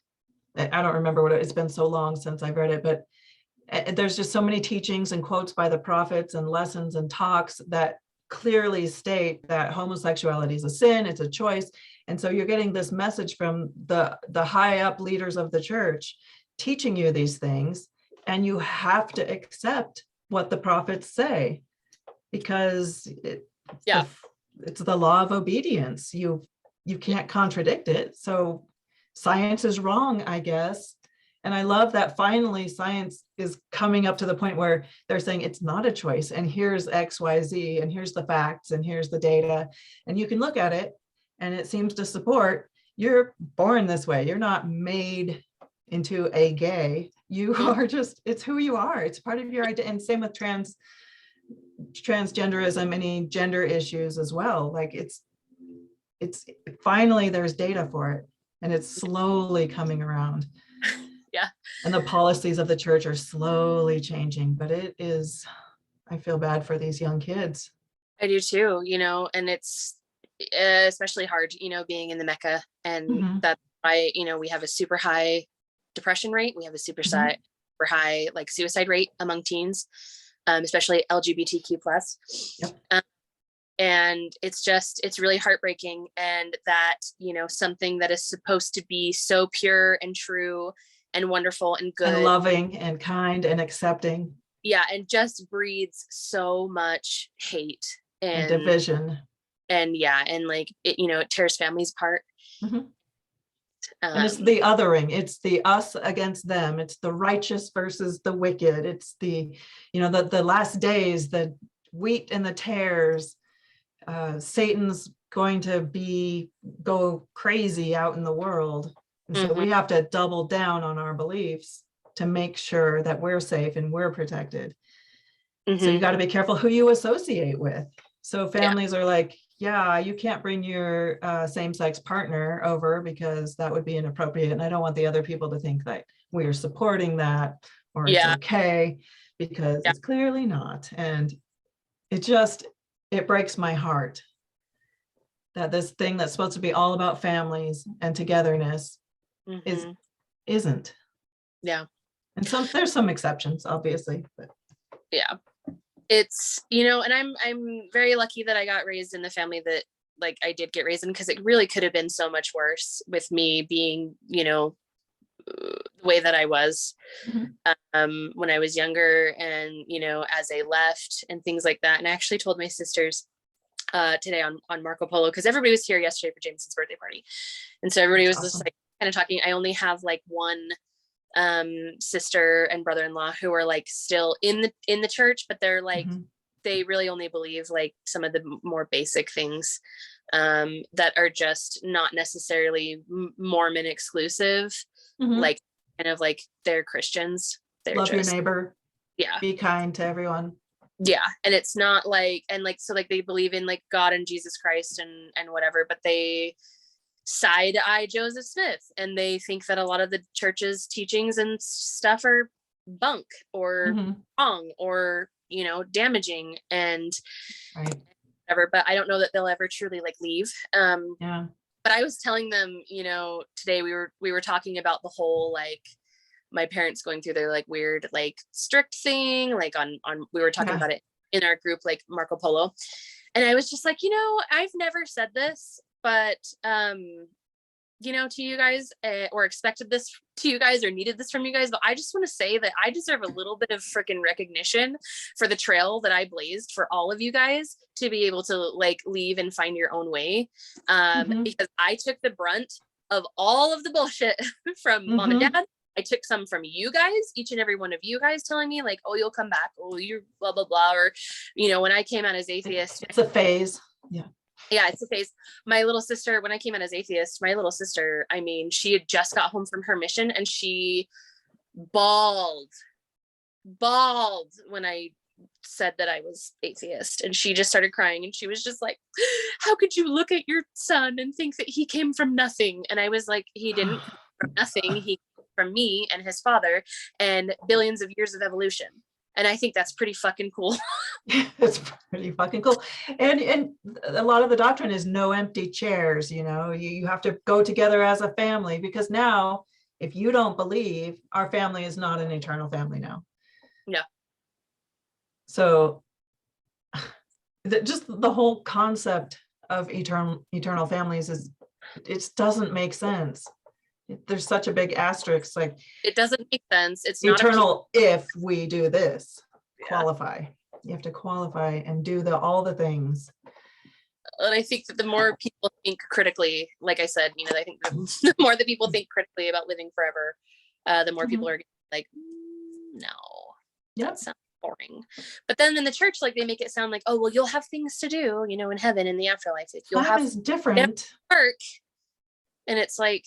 I don't remember it's been so long since I've read it, but there's just so many teachings and quotes by the prophets and lessons and talks that clearly state that homosexuality is a sin, it's a choice. And so you're getting this message from the high up leaders of the church teaching you these things, and you have to accept what the prophets say, because Yeah. it's the law of obedience. You can't contradict it. So science is wrong, I guess. And I love that finally science is coming up to the point where they're saying it's not a choice, and here's XYZ, and here's the facts, and here's the data. And you can look at it, and it seems to support you're born this way. You're not made into a gay. You are just, it's who you are. It's part of your identity. And same with transgenderism, any gender issues as well. Like it's finally there's data for it, and it's slowly coming around. Yeah. And the policies of the church are slowly changing, but it is, I feel bad for these young kids. I do too, you know, and it's especially hard, you know, being in the Mecca. And Mhm. that's why, you know, we have a super high depression rate. We have a super Mhm. high like suicide rate among teens, especially LGBTQ plus. Yep. And it's really heartbreaking. And that, you know, something that is supposed to be so pure and true and wonderful and good And loving and kind and accepting. Yeah, and just breeds so much hate And and division. yeah, and like it, you know, it tears families apart. Mhm. And it's the othering. It's the us against them. It's the righteous versus the wicked. It's the, the last days, the wheat and the tares. Satan's going to go crazy out in the world. And so we have to double down on our beliefs to make sure that we're safe and we're protected. So you got to be careful who you associate with. So families are like, yeah, you can't bring your same-sex partner over because that would be inappropriate. And I don't want the other people to think that we're supporting that or it's okay, because it's clearly not. And it breaks my heart that this thing that's supposed to be all about families and togetherness isn't. Yeah. And there's some exceptions, obviously, but yeah. It's, and I'm very lucky that I got raised in the family that like I did get raised in, because it really could have been so much worse with me being, the way that I was when I was younger, and, as I left and things like that. And I actually told my sisters today on Marco Polo, because everybody was here yesterday for Jameson's birthday party. And so everybody was just like kind of talking. I only have like one sister and brother-in-law who are like still in the church, but they're like they really only believe like some of the more basic things that are just not necessarily Mormon exclusive, like kind of like they're Christians. They're love your neighbor, be kind to everyone. And it's not like, and like, so like they believe in like God and Jesus Christ and whatever, but they side eye Joseph Smith, and they think that a lot of the church's teachings and stuff are bunk or wrong or damaging and whatever. But I don't know that they'll ever truly like leave. But I was telling them, today we were talking about the whole like my parents going through their like weird like strict thing, like on we were talking about it in our group, like Marco Polo, and I was just like, I've never said this, but to you guys, or expected this to you guys, or needed this from you guys, but I just want to say that I deserve a little bit of freaking recognition for the trail that I blazed for all of you guys to be able to like leave and find your own way, because I took the brunt of all of the bullshit from mom and dad. I took some from you guys, each and every one of you guys telling me like, oh, you'll come back, oh, you're blah blah blah, or when I came out as atheist, it's a phase. Yeah, it's a phase. My little sister, when I came out as atheist, I mean, she had just got home from her mission, and she bawled when I said that I was atheist, and she just started crying, and she was just like, how could you look at your son and think that he came from nothing? And I was like, he didn't come from nothing. He came from me and his father and billions of years of evolution. And I think that's pretty fucking cool. It's pretty fucking cool. And a lot of the doctrine is no empty chairs, you have to go together as a family, because now if you don't believe, our family is not an eternal family now. Yeah. So just the whole concept of eternal families it doesn't make sense. There's such a big asterisk, like it doesn't make sense. It's eternal not if we do this. Qualify. You have to qualify and do all the things. And I think that the more people think critically, like I said, I think the more that people think critically about living forever, the more people are like, no, that sounds boring. But then in the church, like they make it sound like, oh, well, you'll have things to do, in heaven, in the afterlife. You'll have is different work. And it's like,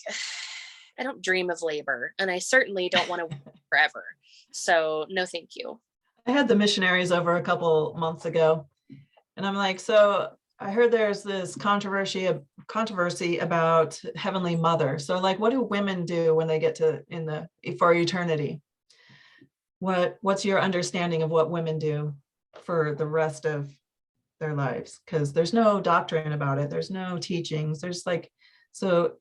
I don't dream of labor, and I certainly don't want to work forever. So no, thank you. I had the missionaries over a couple months ago, and I'm like, so I heard there's this controversy about Heavenly Mother. So like, what do women do when they get for eternity? What's your understanding of what women do for the rest of their lives? Because there's no doctrine about it. There's no teachings. There's like, so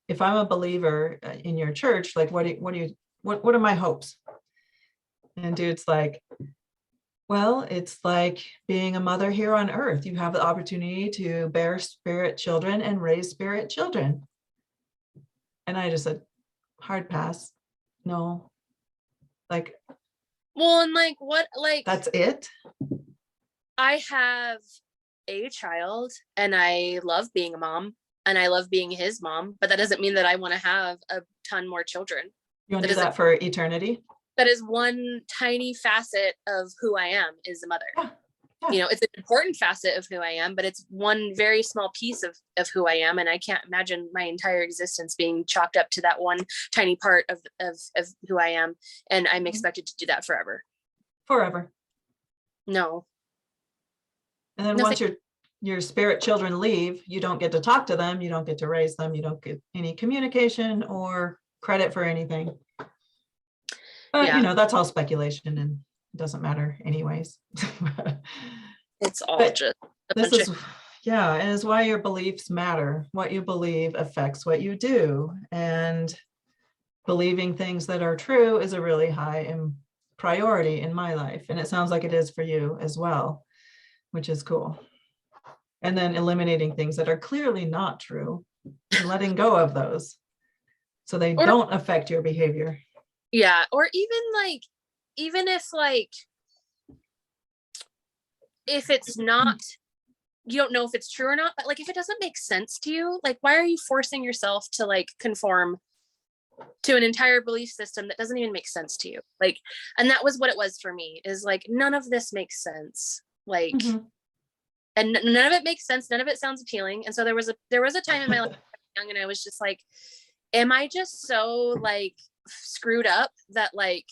if I'm a believer in your church, like, what are my hopes? And dude's like, well, it's like being a mother here on earth. You have the opportunity to bear spirit children and raise spirit children. And I just said, hard pass. No. Like, well, and like, what, like, that's it? I have a child and I love being a mom. and I love being his mom, but that doesn't mean that I want to have a ton more children. You want to do that for eternity? That is one tiny facet of who I am, is a mother. Yeah. Yeah. You know, it's an important facet of who I am, but it's one very small piece of who I am. And I can't imagine my entire existence being chalked up to that one tiny part of who I am. And I'm expected to do that forever. Forever. No. And then once your spirit children leave, you don't get to talk to them. You don't get to raise them. You don't get any communication or credit for anything. But, Yeah. you know, that's all speculation and it doesn't matter anyways. It's all but just this is, yeah, and is why your beliefs matter. What you believe affects what you do. And believing things that are true is a really high priority in my life. And it sounds like it is for you as well, which is cool. And then eliminating things that are clearly not true and letting go of those so they don't affect your behavior. Yeah. Or even if it's not, you don't know if it's true or not, but like, if it doesn't make sense to you, like, why are you forcing yourself to like conform to an entire belief system that doesn't even make sense to you? Like, and that was what it was for me, is like, none of this makes sense. Like, and none of it makes sense. None of it sounds appealing. And so there was a time in my life young, and I was just like, am I just so like screwed up that like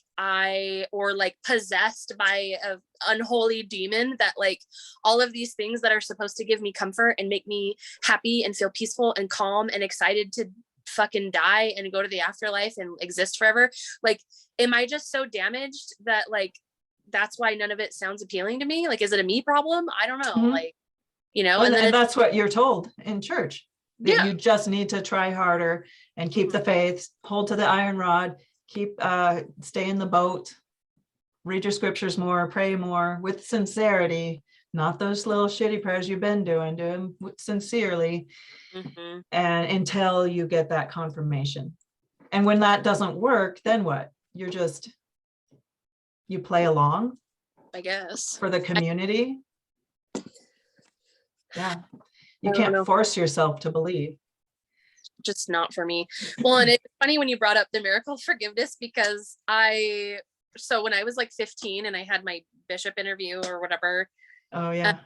or like possessed by an unholy demon that like all of these things that are supposed to give me comfort and make me happy and feel peaceful and calm and excited to fucking die and go to the afterlife and exist forever, like, am I just so damaged that like that's why none of it sounds appealing to me? Like, is it a me problem? I don't know. Like, you know, and then that's what you're told in church, that yeah, you just need to try harder and keep the faith, hold to the iron rod, stay in the boat, read your scriptures more, pray more with sincerity, not those little shitty prayers you've been doing, do them sincerely, and until you get that confirmation. And when that doesn't work, then what? You play along, I guess, for the community. Yeah, you can't force yourself to believe. Just not for me. Well, and it's funny when you brought up the miracle forgiveness, because so when I was like 15 and I had my bishop interview or whatever. Oh yeah.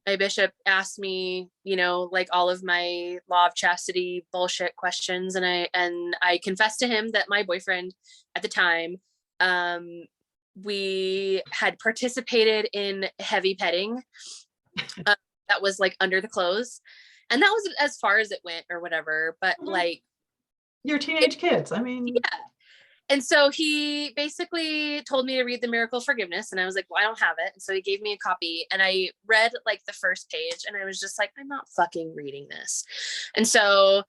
My bishop asked me, you know, like all of my law of chastity bullshit questions. And I confessed to him that my boyfriend at the time, we had participated in heavy petting. That was like under the clothes. And that was as far as it went or whatever. But like, you're teenage kids. I mean, yeah. And so he basically told me to read the Miracle Forgiveness. And I was like, well, I don't have it. And so he gave me a copy, and I read like the first page, and I was just like, I'm not fucking reading this. And so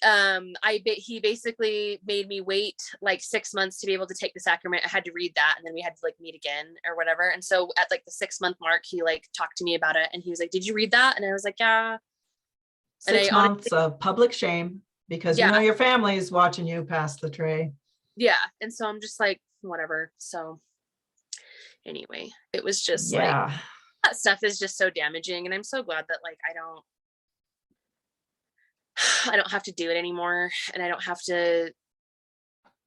he basically made me wait like 6 months to be able to take the sacrament. I had to read that, and then we had to like meet again or whatever. And so at like the 6-month mark, he like talked to me about it, and he was like, did you read that? And I was like, yeah. 6 months of public shame, because you know your family's watching you pass the tray. Yeah. And so I'm just like, whatever. So anyway, it was just like, that stuff is just so damaging. And I'm so glad that like, I don't have to do it anymore. And I don't have to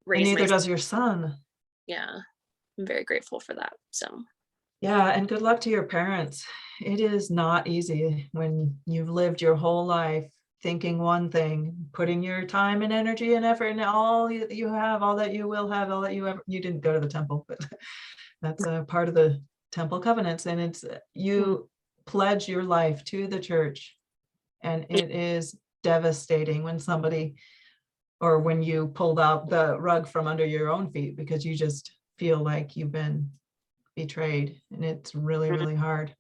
raise and neither does your son. Yeah. I'm very grateful for that. So yeah. And good luck to your parents. It is not easy when you've lived your whole life thinking one thing, putting your time and energy and effort and all you have, all that you will have, all that you didn't go to the temple, but that's a part of the temple covenants. And it's, you pledge your life to the church, and it is devastating when somebody, or when you pulled out the rug from under your own feet, because you just feel like you've been betrayed, and it's really, really hard.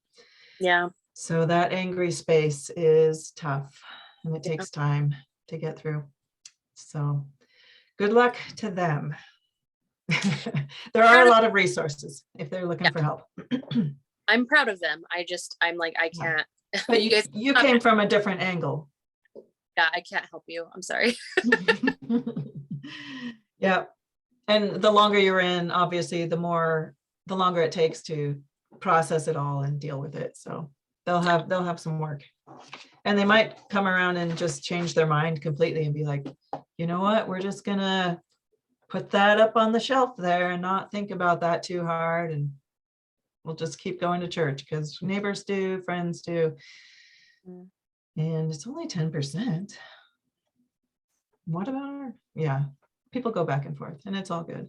Yeah. So that angry space is tough, and it takes time to get through. So good luck to them. There are a lot of resources if they're looking for help. I'm proud of them. I'm like, I can't. But you came from a different angle. Yeah, I can't help you. I'm sorry. Yeah. And the longer you're in, obviously, the longer it takes to process it all and deal with it. So they'll have some work And they might come around and just change their mind completely and be like, you know what, we're just gonna put that up on the shelf there and not think about that too hard. And we'll just keep going to church because neighbors do, friends do. And it's only 10%. What about yeah, people go back and forth and it's all good.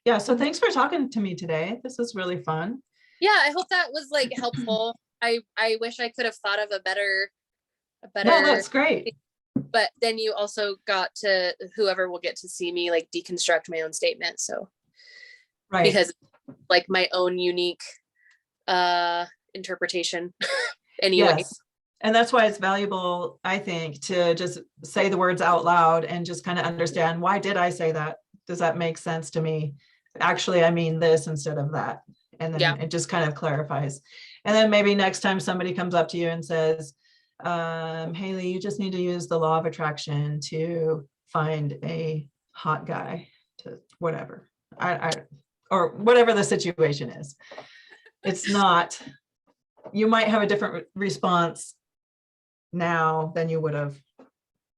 Yeah, so thanks for talking to me today. This was really fun. Yeah, I hope that was like helpful. I wish I could have thought of a better No, that's great. but then you also got to, whoever will get to see me like deconstruct my own statement. So Right. because like my own unique interpretation anyway. Yes. And that's why it's valuable, I think, to just say the words out loud and just kind of understand, why did I say that? Does that make sense to me? Actually, I mean this instead of that. And then it just kind of clarifies. And then maybe next time somebody comes up to you and says, Hayley, you just need to use the law of attraction to find a hot guy, to whatever, or whatever the situation is. It's not, you might have a different response now than you would have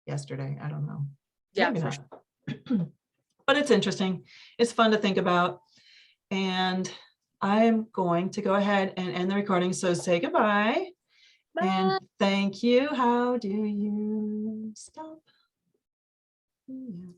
yesterday. I don't know. Yeah, maybe not. Sure. But it's interesting. It's fun to think about. And I'm going to go ahead and end the recording. So say goodbye. Bye. And thank you. How do you stop? Yeah.